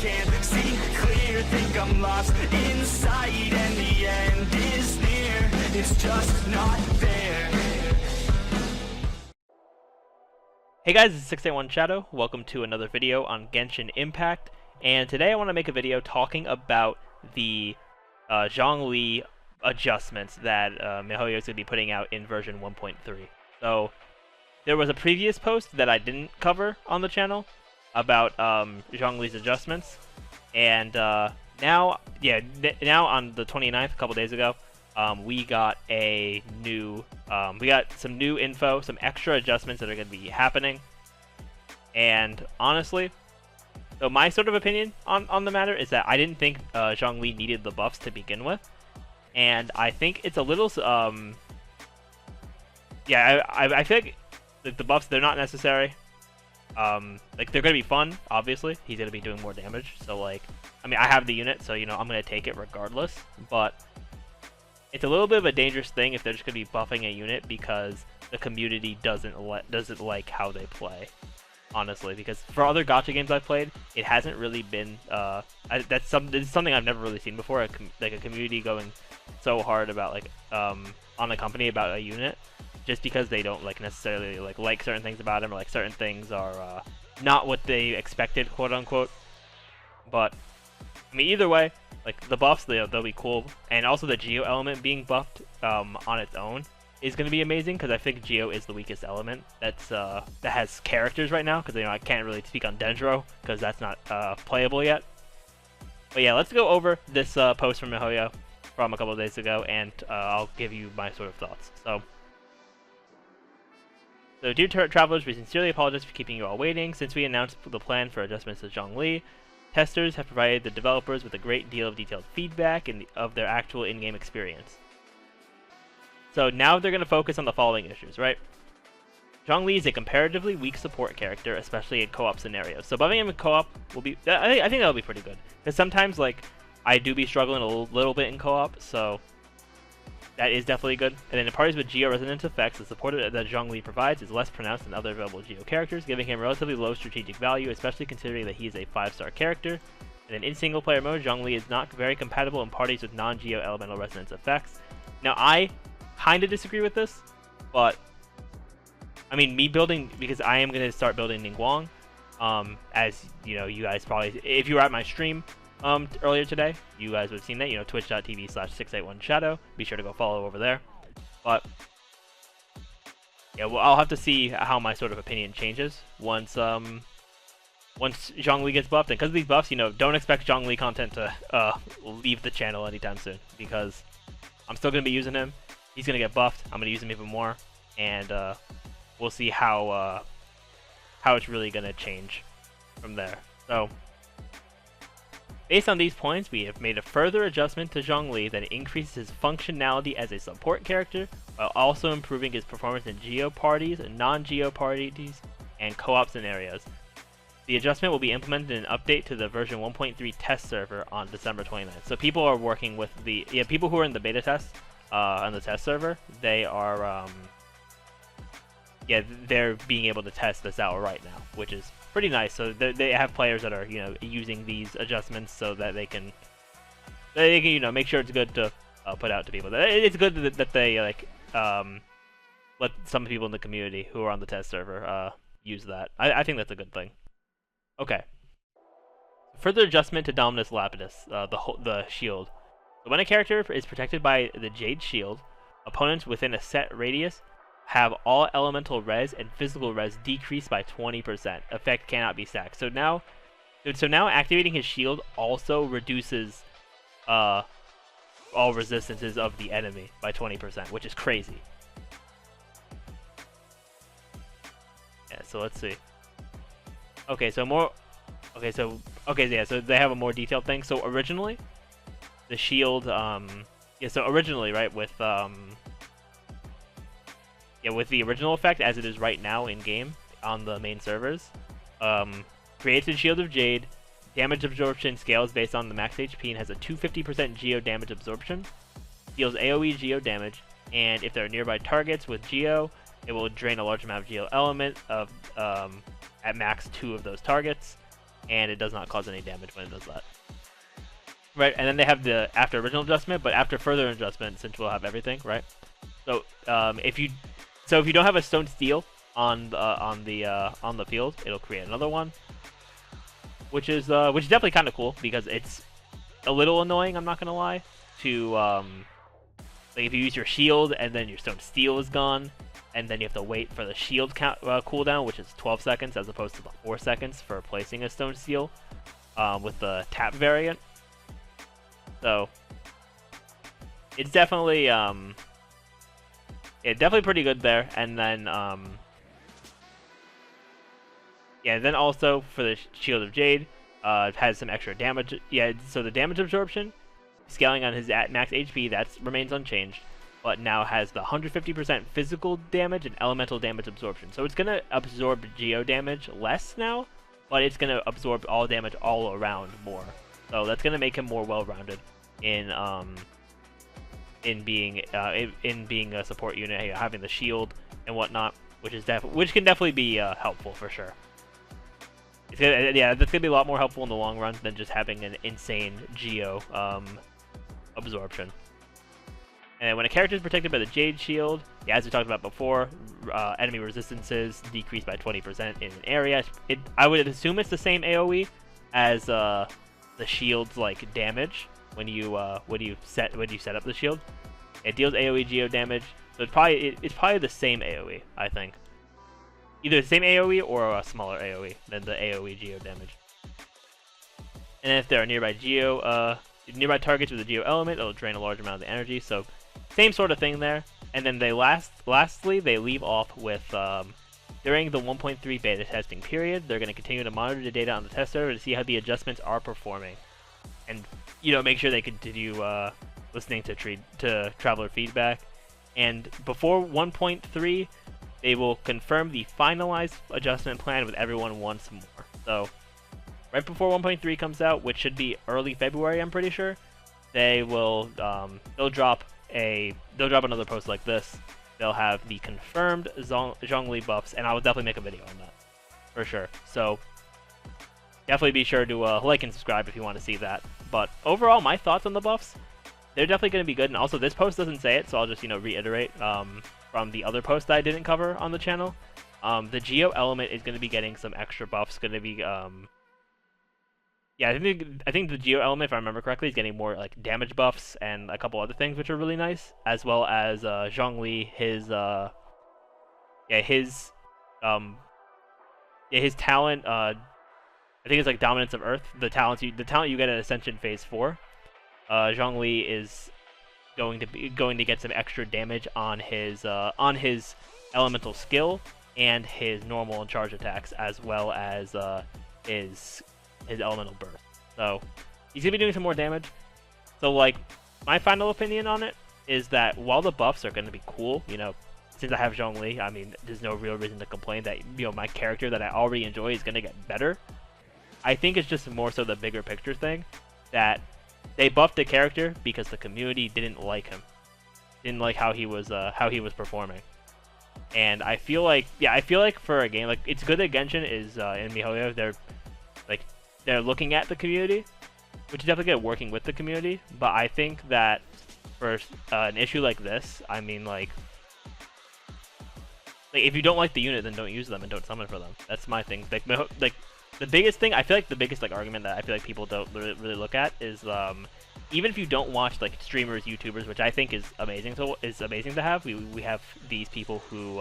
can't see clear, think I'm lost inside, and the end is near, it's just not there. Hey guys, it's 681 Shadow. Welcome to another video on Genshin Impact, and today I want to make a video talking about the Zhongli adjustments that MiHoYo is going to be putting out in version 1.3. So, there was a previous post that I didn't cover on the channel about Zhongli's adjustments, and now on the 29th, a couple days ago, we got some new info, some extra adjustments that are going to be happening. And honestly, so my sort of opinion on the matter is that I didn't think Zhongli needed the buffs to begin with, and I think it's a little I feel like the buffs, they're not necessary. Like, they're gonna be fun, obviously. He's gonna be doing more damage, so like, I mean, I have the unit, so you know I'm gonna take it regardless, but it's a little bit of a dangerous thing if they're just going to be buffing a unit because the community doesn't like how they play, honestly. Because for other gacha games I've played, it hasn't really been it's something I've never really seen before. Like a community going so hard about on a company about a unit just because they don't necessarily like certain things about them, or like certain things are not what they expected, quote unquote. But I mean, either way, like the buffs, they'll be cool, and also the Geo element being buffed on its own is going to be amazing, because I think Geo is the weakest element that has characters right now. Because I can't really speak on Dendro because that's not playable yet. But yeah, let's go over this post from MiHoYo from a couple of days ago, and I'll give you my sort of thoughts. So dear travelers, we sincerely apologize for keeping you all waiting. Since we announced the plan for adjustments to Zhongli, testers have provided the developers with a great deal of detailed feedback of their actual in-game experience. So now they're going to focus on the following issues, right? Zhongli is a comparatively weak support character, especially in co-op scenarios. So buffing him in co-op will be, I think that'll be pretty good. Because sometimes, I do be struggling a little bit in co-op, so that is definitely good. And then in parties with Geo resonance effects, the support that Zhongli provides is less pronounced than other available Geo characters, giving him relatively low strategic value, especially considering that he is a 5-star character. And then in single player mode, Zhongli is not very compatible in parties with non-Geo elemental resonance effects. Now, I kind of disagree with this, but I mean, because I am going to start building Ningguang, as you know, you guys probably, if you were at my stream earlier today, you guys would have seen that, twitch.tv/681shadow. Be sure to go follow over there. But yeah, well, I'll have to see how my sort of opinion changes once Zhongli gets buffed. And because of these buffs, don't expect Zhongli content to leave the channel anytime soon, because I'm still going to be using him. He's going to get buffed. I'm going to use him even more, and we'll see how it's really going to change from there. So based on these points, we have made a further adjustment to Zhongli that increases his functionality as a support character, while also improving his performance in Geo parties, non-Geo parties, and co-op scenarios. The adjustment will be implemented in an update to the version 1.3 test server on December 29th. So people are working with people who are in the beta test on the test server. They are they're being able to test this out right now, which is pretty nice. So they have players that are using these adjustments so that they can make sure it's good to put out to people. It's good that they let some people in the community who are on the test server use that. I think that's a good thing. Okay. Further adjustment to Dominus Lapidus, the shield. So when a character is protected by the Jade Shield, opponents within a set radius have all elemental res and physical res decreased by 20%. Effect cannot be stacked. So now activating his shield also reduces all resistances of the enemy by 20%, which is crazy. Yeah, so let's see. So they have a more detailed thing. So originally, the shield, right, with the original effect as it is right now in game on the main servers, creates a Shield of Jade. Damage absorption scales based on the max HP and has a 250% Geo damage absorption. Deals AoE Geo damage, and if there are nearby targets with Geo, it will drain a large amount of Geo element of at max 2 of those targets. and it does not cause any damage when it does that. Right, and then they have the after original adjustment, but after further adjustment, since we'll have everything, right? So if you don't have a stone steel on the field, it'll create another one, which is definitely kind of cool because it's a little annoying. I'm not gonna lie. To like if you use your shield and then your stone steel is gone, and then you have to wait for the shield cooldown, which is 12 seconds as opposed to the 4 seconds for placing a stone steel with the tap variant. So it's definitely definitely pretty good there. And then then also for the Shield of Jade, it has some extra damage. Yeah, so the damage absorption, scaling on his at max HP, that remains unchanged, but now has the 150% physical damage and elemental damage absorption. So it's gonna absorb geo damage less now, but it's gonna absorb all damage all around more. So that's gonna make him more well-rounded in being a support unit, having the shield and whatnot, which can definitely be helpful for sure. That's gonna be a lot more helpful in the long run than just having an insane geo absorption. And when a character is protected by the Jade Shield, as we talked about before, enemy resistances decrease by 20% in an area. I would assume it's the same AOE as the shield's like damage when you set up the shield. It deals AOE geo damage, so it's probably the same AOE. I think either the same AOE or a smaller AOE than the AOE geo damage. And if there are nearby targets with a geo element, it'll drain a large amount of the energy. So same sort of thing there. And then lastly they leave off with during the 1.3 beta testing period, they're going to continue to monitor the data on the test server to see how the adjustments are performing, and make sure they continue listening to traveler feedback. And before 1.3, they will confirm the finalized adjustment plan with everyone once more. So right before 1.3 comes out, which should be early February, I'm pretty sure, they'll drop another post like this. They'll have the confirmed Zhongli buffs, and I will definitely make a video on that for sure. So definitely be sure to like and subscribe if you want to see that. But overall, my thoughts on the buffs, they're definitely going to be good. And also, this post doesn't say it, so I'll just reiterate from the other post that I didn't cover on the channel. The Geo element is going to be getting some extra buffs. Going to be I think the Geo element, if I remember correctly, is getting more like damage buffs and a couple other things which are really nice, as well as Zhongli, his talent. I think it's like Dominance of Earth. The talent you get at Ascension Phase 4. Zhongli is going to get some extra damage on his elemental skill and his normal and charge attacks, as well as his elemental burst. So he's gonna be doing some more damage. So like my final opinion on it is that while the buffs are gonna be cool, since I have Zhongli, I mean there's no real reason to complain that my character that I already enjoy is gonna get better. I think it's just more so the bigger picture thing that they buffed the character because the community didn't like him, didn't like how he was performing. And I feel like for a game, like, it's good that Genshin is in MiHoYo, they're looking at the community, which is definitely good, working with the community. But I think that for an issue like this, I mean, like if you don't like the unit, then don't use them and don't summon for them. That's my thing. Like the biggest thing, I feel like the biggest argument that I feel like people don't really look at is even if you don't watch like streamers, YouTubers, which I think is amazing to have. We have these people who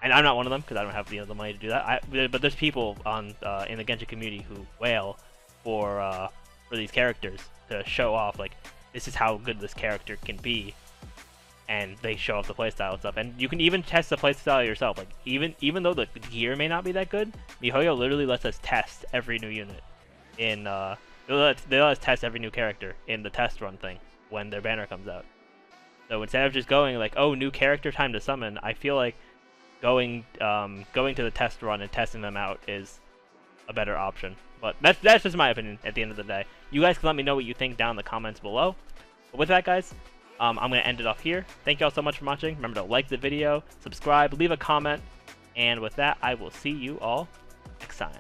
and I'm not one of them because I don't have the money to do that. But there's people on in the Genshin community who wail for these characters to show off, like, this is how good this character can be, and they show off the playstyle and stuff. And you can even test the playstyle yourself. Like even though the gear may not be that good, MiHoYo literally lets us test every new unit in they let us test every new character in the test run thing when their banner comes out. So instead of just going like, oh, new character, time to summon, I feel like going to the test run and testing them out is a better option. But that's just my opinion at the end of the day. You guys can let me know what you think down in the comments below. But with that, guys, I'm going to end it off here. Thank you all so much for watching. Remember to like the video, subscribe, leave a comment, and with that, I will see you all next time.